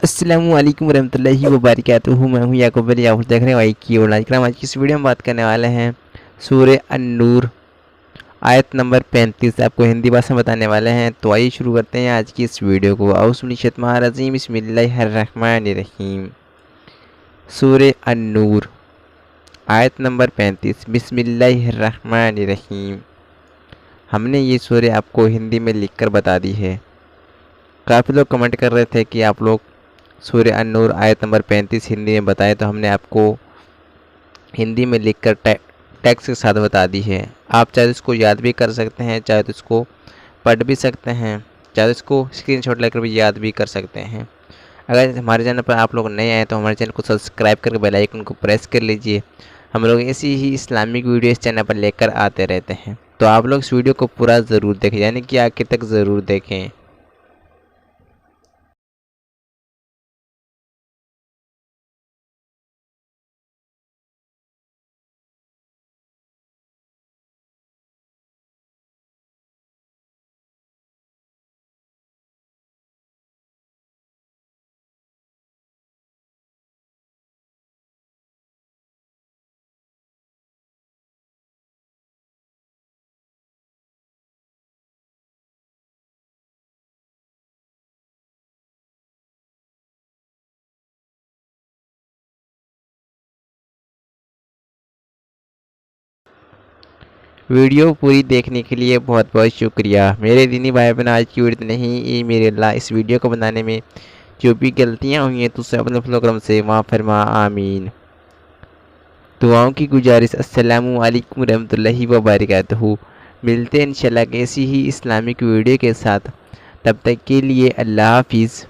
अस्सलामुअलैकुम रहमतुल्लाहि व बरकातुहू। मैं हूँ याकूब अली, आप देख रहे हैं वाई की और आज की इस वीडियो में बात करने वाले हैं सूरह अन-नूर आयत नंबर 35। आपको हिंदी भाषा में बताने वाले हैं। तो आइए शुरू करते हैं आज की इस वीडियो को। औज़ुबिल्लाहिर्रहमानिर्रहीम, बिस्मिल्लाहिर्रहमानिर्रहीम। सूरह अन-नूर आयत नंबर 35, बिस्मिल्लाहिर्रहमानिर्रहीम। हमने ये सूरह आपको हिंदी में लिखकर बता दी है। काफ़ी लोग कमेंट कर रहे थे कि आप लोग सूरह अन-नूर आयत नंबर 35 हिंदी में बताएं, तो हमने आपको हिंदी में लिखकर टेक्स्ट के साथ बता दी है। आप चाहे इसको याद भी कर सकते हैं, चाहे तो इसको पढ़ भी सकते हैं, चाहे इसको स्क्रीनशॉट लेकर भी याद भी कर सकते हैं। अगर हमारे चैनल पर आप लोग नए आए तो हमारे चैनल को सब्सक्राइब करके बेल आइकन को प्रेस कर लीजिए। हम लोग ऐसी ही इस्लामिक वीडियो इस चैनल पर लेकर आते रहते हैं। तो आप लोग इस वीडियो को पूरा ज़रूर देखें, यानी कि आखिर तक ज़रूर देखें। वीडियो पूरी देखने के लिए बहुत बहुत शुक्रिया। मेरे दीनी भाई बहन, आज की वीडियो नहीं, ये मेरे अल्लाह इस वीडियो को बनाने में जो भी गलतियाँ हुई हैं तो उसे अपने प्रोग्राम से माफ़ फरमा, आमीन। दुआओं की गुजारिश, अस्सलामु अलैकुम रहमतुल्लाहि व बरकातुहू। मिलते हैं इंशाल्लाह ऐसी ही इस्लामिक वीडियो के साथ। तब तक के लिए अल्लाह हाफिज़।